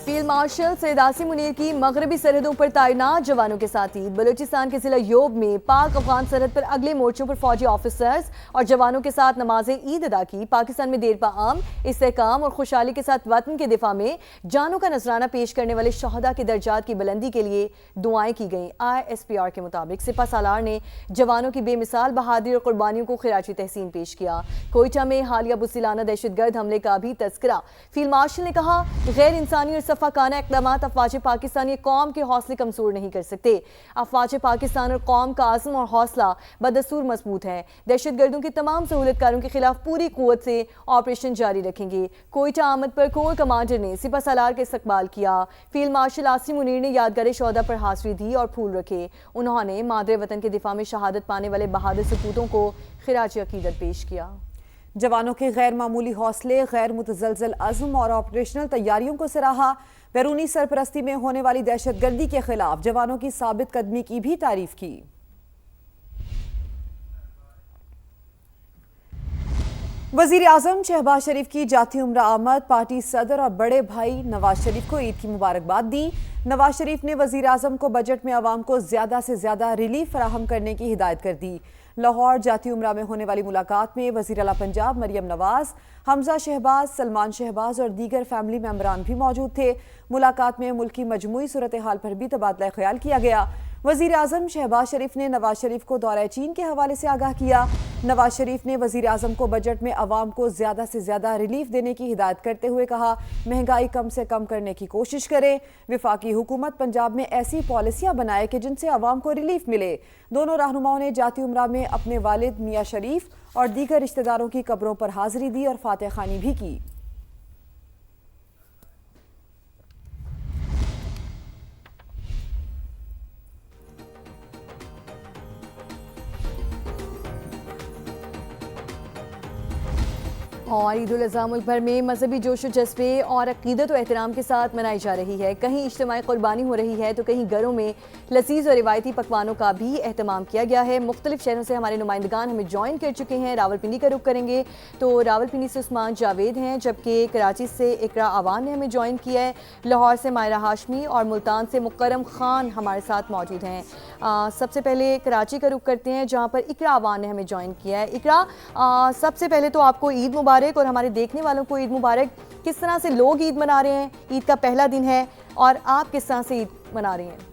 Field marshal Syed Asim Munir की मगरबी सरहदों पर तैनात जवानों के साथ ही बलूचिस्तान के जिला योब में पाक अफगान सरहद पर अगले मोर्चों पर फौजी ऑफिसर्स और जवानों के साथ नमाज ईद अदा की। पाकिस्तान में देर पाम इस्तेहकाम और खुशहाली के साथ वतन के दिफा में जानों का नजराना पेश करने वाले शहदा के दर्जात की बुलंदी के लिए दुआएं की गई। ISPR के मुताबिक सिपा सालार ने जवानों की बेमिसाल बहादुरी और कुर्बानियों को खिराजी तहसीन पेश किया। कोयटा में हालिया बुसिलाना दहशतगर्द हमले का भी तस्करा। फील्ड मार्शल ने कहा, गैर इंसानी और सफाकाना इक़दाम अफवाज पाकिस्तान ये कौम के हौसले कमजोर नहीं कर सकते। अफवाज पाकिस्तान और कौम का आज़म और हौसला बदस्तूर मजबूत है। दहशतगर्दों की तमाम सहूलतकारों के खिलाफ पूरी कुव्वत से ऑपरेशन जारी रखेंगे। कोयटा आमद पर कोर कमांडर ने सिपा सालार का इस्तकबाल किया। फील्ड मार्शल आसिम मुनीर ने यादगार शौदा पर हाजिरी दी और फूल रखे। उन्होंने मादरे वतन के दिफा में शहादत पाने वाले बहादुर सपूतों को खिराज अकीदत पेश किया। जवानों के गैर मामूली हौसले, गैर मुतजलजल अज़्म और ऑपरेशनल तैयारियों को सराहा। बैरूनी सरपरस्ती में होने वाली दहशतगर्दी के खिलाफ जवानों की साबित कदमी की भी तारीफ की। वजीर आजम शहबाज शरीफ की जाती उम्र आमद। पार्टी सदर और बड़े भाई नवाज शरीफ को ईद की मुबारकबाद दी। नवाज शरीफ ने वजीर आजम को बजट में आवाम को ज्यादा से ज्यादा रिलीफ फराहम करने की हिदायत कर दी। लाहौर जाती उम्रा में होने वाली मुलाकात में वज़ीर आला पंजाब मरियम नवाज, हमजा शहबाज, सलमान शहबाज और दीगर फैमिली मेंबरान भी मौजूद थे। मुलाकात में मुल्क की मजमूई सूरत हाल पर भी तबादला ख्याल किया गया। वज़ीर आज़म शहबाज शरीफ ने नवाज शरीफ को दौरा चीन के हवाले से आगाह किया। नवाज शरीफ ने वज़ीर आज़म को बजट में आवाम को ज़्यादा से ज़्यादा रिलीफ देने की हिदायत करते हुए कहा, महंगाई कम से कम करने की कोशिश करें। विफाकी हुकूमत पंजाब में ऐसी पॉलिसियाँ बनाए कि जिनसे आवाम को रिलीफ मिले। दोनों रहनुमाओं ने जाती उम्रा में अपने वालिद मियाँ शरीफ और दीगर रिश्तेदारों की कब्रों पर हाजिरी दी और फातह खानी भी की। और ईद उल अज़हा मुल्क भर में मजहबी जोश व जज्बे और अकीदत व एहतराम के साथ मनाई जा रही है। कहीं इज्तिमाई कुर्बानी हो रही है तो कहीं घरों में लजीज और रिवायती पकवानों का भी एहतमाम किया गया है। मुख्तलिफ शहरों से हमारे नुमाइंदगान हमें ज्वाइन कर चुके हैं। रावलपिंडी का रुख करेंगे तो रावलपिंडी से उस्मान जावेद हैं, जबकि कराची से इकरा अवान ने हमें ज्वाइन किया है। लाहौर से मायरा हाशमी और मुल्तान से मुकरम खान हमारे साथ मौजूद हैं। सबसे पहले कराची का रुख करते हैं जहाँ पर इकरा अवान ने हमें ज्वाइन किया है। इकरा, सबसे पहले तो आपको ईद मुबारक और हमारे देखने वालों को ईद मुबारक। किस तरह से लोग ईद मना रहे हैं? ईद का पहला दिन है और आप किस तरह से ईद मना रही हैं?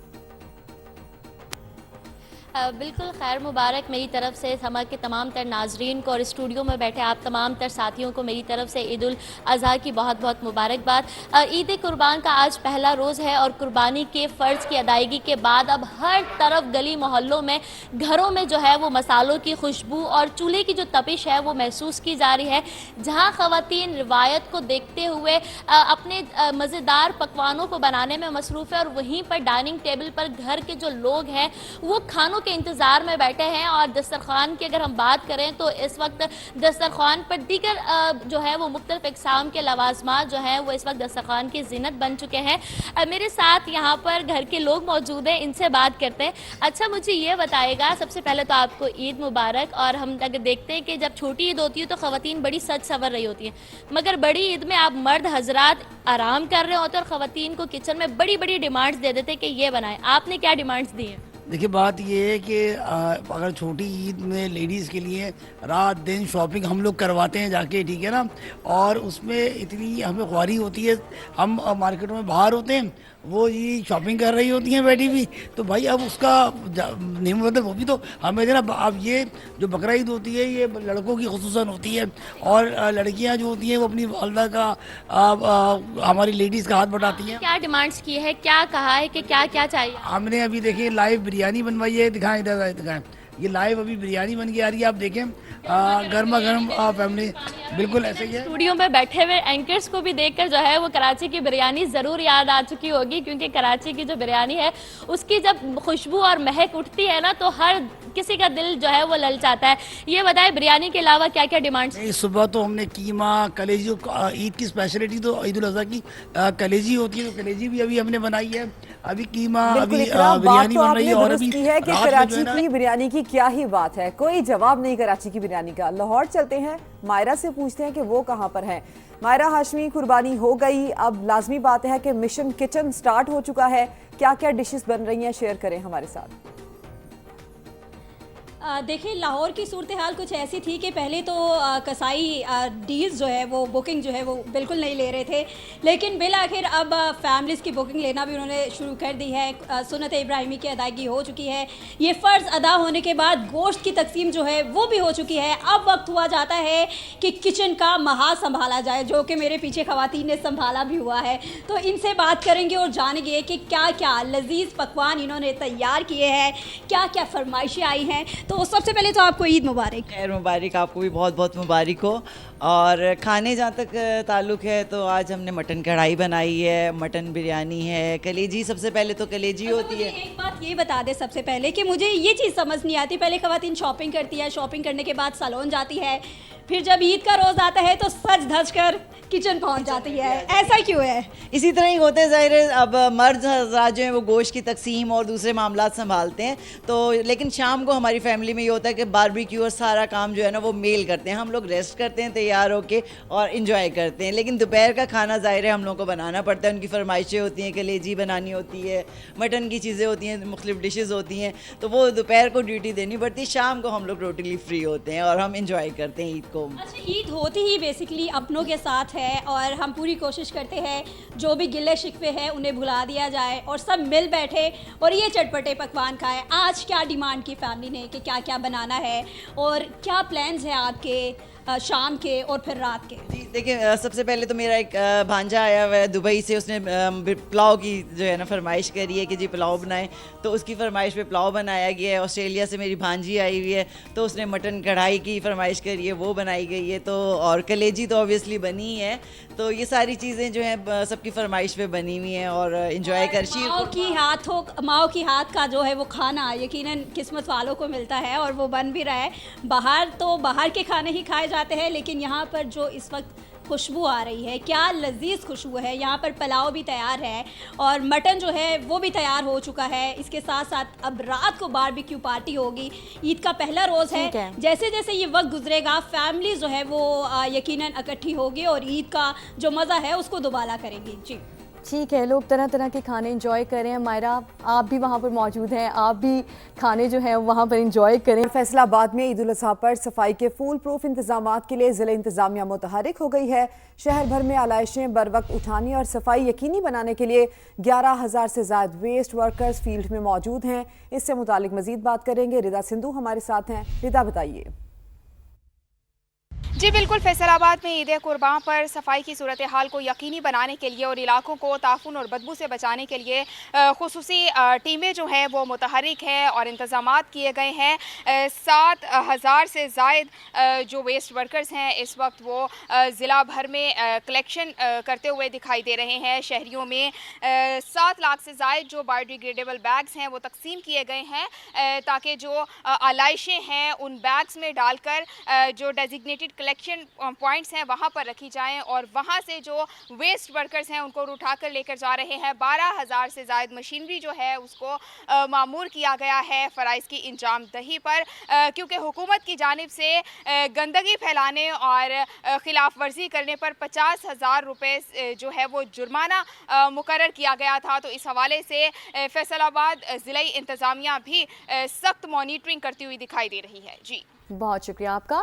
बिल्कुल खैर मुबारक मेरी तरफ से हमारे के तमाम तर नाजरीन को और स्टूडियो में बैठे आप तमाम तर साथियों को मेरी तरफ से ईद उल अज़हा की बहुत बहुत मुबारकबाद। ईद कुर्बान का आज पहला रोज़ है और कुर्बानी के फ़र्ज़ की अदायगी के बाद अब हर तरफ गली मोहल्लों में घरों में जो है वो मसालों की खुशबू और चूल्हे की जो तपिश है वो महसूस की जा रही है। जहाँ ख़वातीन रिवायत को देखते हुए अपने मज़ेदार पकवानों को बनाने में मसरूफ़ है और वहीं पर डाइनिंग टेबल पर घर के जो लोग हैं वो खानों के इंतज़ार में बैठे हैं। और दस्तरखान की अगर हम बात करें तो इस वक्त दस्तरखान पर दीगर जो है वो मुख्तलिफ इक़साम के लवाज़मात जो हैं वो इस वक्त दस्तरखान की ज़ीनत बन चुके हैं। मेरे साथ यहाँ पर घर के लोग मौजूद हैं, इनसे बात करते हैं। अच्छा, मुझे ये बताइएगा, सबसे पहले तो आपको ईद मुबारक। और हम अगर देखते हैं कि जब छोटी ईद होती है तो ख़वातीन बड़ी सज संवर रही होती हैं, मगर बड़ी ईद में आप मर्द हजरात आराम कर रहे होते हैं और ख़वातीन को किचन में बड़ी बड़ी डिमांड्स दे देते हैं कि ये बनाएं। आपने क्या डिमांड्स दी हैं? देखिए, बात ये है कि अगर छोटी ईद में लेडीज़ के लिए रात दिन शॉपिंग हम लोग करवाते हैं जाके, ठीक है ना, और उसमें इतनी हमें ख्वारी होती है। हम मार्केटों में बाहर होते हैं, वो ये शॉपिंग कर रही होती हैं बैठी हुई, तो भाई अब उसका नहीं मतलब वो भी तो हमें देना। अब ये जो बकरा ईद होती है ये लड़कों की खुसूसन होती है और लड़कियां जो होती हैं वो अपनी वालदा का हमारी लेडीज़ का हाथ बटाती हैं। क्या डिमांड्स की है, क्या कहा है कि क्या क्या चाहिए? हमने अभी देखिए लाइव बिरयानी बनवाई है, दिखाएं इधर दिखाएं, ये लाइव अभी बिरयानी बन के आ रही है, आप देखें, गर्मा गर्म फैमिली बिल्कुल ऐसे ही है। स्टूडियो में बैठे हुए एंकर्स को भी देखकर जो है वो कराची की बिरयानी ज़रूर याद आ चुकी होगी, क्योंकि कराची की जो बिरयानी है उसकी जब खुशबू और महक उठती है ना तो हर किसी का दिल जो है वो ललचाता है। ये बताए बिरयानी के अलावा क्या क्या डिमांड्स? सुबह तो हमने कीमा कलेजी, ईद की स्पेशलिटी तो ईद उल अज़हा की कलेजी होती है, तो कलेजी भी अभी हमने बनाई है। अभी कीमा, अभी बिरयानी बन रही है। और अभी है कि कराची की बिरयानी की क्या ही बात है, कोई जवाब नहीं कराची की बिरयानी का। लाहौर चलते हैं, मायरा से पूछते हैं कि वो कहाँ पर है। मायरा हाशमी, कुर्बानी हो गई, अब लाजमी बात है कि मिशन किचन स्टार्ट हो चुका है। क्या क्या डिशेस बन रही हैं, शेयर करें हमारे साथ। देखिए, लाहौर की सूरत हाल कुछ ऐसी थी कि पहले तो कसाई डील्स जो है वो बुकिंग जो है वो बिल्कुल नहीं ले रहे थे, लेकिन बिल आखिर अब फैमिलीज़ की बुकिंग लेना भी उन्होंने शुरू कर दी है। सुन्नत इब्राहिमी की अदायगी हो चुकी है। ये फ़र्ज़ अदा होने के बाद गोश्त की तकसीम जो है वो भी हो चुकी है। अब वक्त हुआ जाता है कि किचन का महाज संभाला जाए, जो कि मेरे पीछे ख़वातीन ने संभाला भी हुआ है। तो इनसे बात करेंगे और जानेंगे कि क्या क्या लजीज़ पकवान इन्होंने तैयार किए हैं, क्या क्या फरमाइशें आई हैं। तो सबसे पहले तो आपको ईद मुबारक। खैर मुबारक, आपको भी बहुत बहुत मुबारक हो। और खाने जहाँ तक ताल्लुक़ है तो आज हमने मटन कढ़ाई बनाई है, मटन बिरयानी है, कलेजी। सबसे पहले तो कलेजी होती है। एक बात ये बता दे सबसे पहले कि मुझे ये चीज़ समझ नहीं आती, पहले ख़वातीन शॉपिंग करती है, शॉपिंग करने के बाद सैलून जाती है, फिर जब ईद का रोज़ आता है तो सज धज कर किचन पहुंच जाती है, ऐसा क्यों है? इसी तरह ही होते हैं, ज़ाहिर है। अब मर्द हज़रात जो हैं वो गोश्त की तकसीम और दूसरे मामलात संभालते हैं, तो लेकिन शाम को हमारी फैमिली में ये होता है कि बारबेक्यू और सारा काम जो है ना वो मेल करते हैं। हम लोग रेस्ट करते हैं तैयार होके और इंजॉय करते हैं, लेकिन दोपहर का खाना ज़ाहिर है हम लोग को बनाना पड़ता है। उनकी फरमाइशें होती हैं, कलेजी बनानी होती है, मटन की चीज़ें होती हैं, मुख्तलिफ डिशेज़ होती हैं, तो वो दोपहर को ड्यूटी देनी पड़ती है। शाम को हम लोग टोटली फ्री होते हैं और हम इंजॉय करते हैं ईद को। अच्छा, ईद होती ही बेसिकली अपनों के साथ है और हम पूरी कोशिश करते हैं जो भी गिले शिकवे हैं उन्हें भुला दिया जाए और सब मिल बैठे और ये चटपटे पकवान खाएं। आज क्या डिमांड की फैमिली ने कि क्या क्या बनाना है और क्या प्लान्स हैं आपके शाम के और फिर रात के? जी देखिए, सबसे पहले तो मेरा एक भांजा आया हुआ है दुबई से। उसने पुलाव की जो है ना फरमाइश करी है कि जी पुलाव बनाएं, तो उसकी फरमाइश पे पुलाव बनाया गया है। ऑस्ट्रेलिया से मेरी भांजी आई हुई है, तो उसने मटन कढ़ाई की फरमाइश करी है, वो बनाई गई है। तो और कलेजी तो ऑब्वियसली बनी ही है। तो ये सारी चीज़ें जो हैं सबकी फरमाइश पे बनी हुई हैं और इंजॉय कर माओ की हाथ का जो है वो खाना यकीनन किस्मत वालों को मिलता है और वो बन भी रहा है। बाहर तो बाहर के खाने ही खाए जाते हैं, लेकिन यहाँ पर जो इस वक्त खुशबू आ रही है, क्या लजीज खुशबू है। यहाँ पर पुलाव भी तैयार है और मटन जो है वो भी तैयार हो चुका है। इसके साथ साथ अब रात को बारबेक्यू पार्टी होगी। ईद का पहला रोज़ है। जैसे जैसे ये वक्त गुजरेगा फैमिली जो है वो यकीनन इकट्ठी होगी और ईद का जो मज़ा है उसको दोबारा करेंगी। जी ठीक है, लोग तरह तरह के खाने एंजॉय करें। मायरा, आप भी वहाँ पर मौजूद हैं, आप भी खाने जो हैं वहाँ पर एंजॉय करें। फैसलाबाद में ईद उल अज़हा पर सफाई के फूल प्रूफ इंतजामात के लिए ज़िला इंतजामिया मुतहरिक हो गई है। शहर भर में आलाइशें बर वक्त उठाने और सफाई यकीनी बनाने के लिए 11,000 से ज़ायद वेस्ट वर्कर्स फील्ड में मौजूद हैं। इससे मुतालिक मजीद बात करेंगे, रिदा सिंधु हमारे साथ हैं। रिदा, बताइए। जी बिल्कुल, फैसलाबाद में ईद कुर्बान पर सफाई की सूरत हाल को यकीनी बनाने के लिए और इलाकों को ताफून और बदबू से बचाने के लिए खुसूसी टीमें जो हैं वो मुतहरिक हैं और इंतज़ामात किए गए हैं। 7,000 से ज़ायद जो वेस्ट वर्कर्स हैं इस वक्त वो ज़िला भर में कलेक्शन करते हुए दिखाई दे रहे हैं। शहरियों में 7 लाख से ज़ायद जो बायोडिग्रेडेबल बैग्स हैं वो तकसीम किए गए हैं ताकि जो आलाइशें हैं उन बैग्स में डालकर जो डेजिग्नेटेड कलेक्शन पॉइंट्स हैं वहाँ पर रखी जाएं और वहाँ से जो वेस्ट वर्कर्स हैं उनको उठाकर लेकर जा रहे हैं। 12,000 से ज़ायद मशीनरी जो है उसको मामूर किया गया है फ़राइज़ की इंजाम दही पर, क्योंकि हुकूमत की जानिब से गंदगी फैलाने और ख़िलाफ़ वर्जी करने पर 50,000 रुपये जो है वो जुर्माना मुकर्रर किया गया था। तो इस हवाले से फैसलाबाद ज़िला इंतज़ामिया भी सख्त मॉनिटरिंग करती हुई दिखाई दे रही है। जी बहुत शुक्रिया आपका।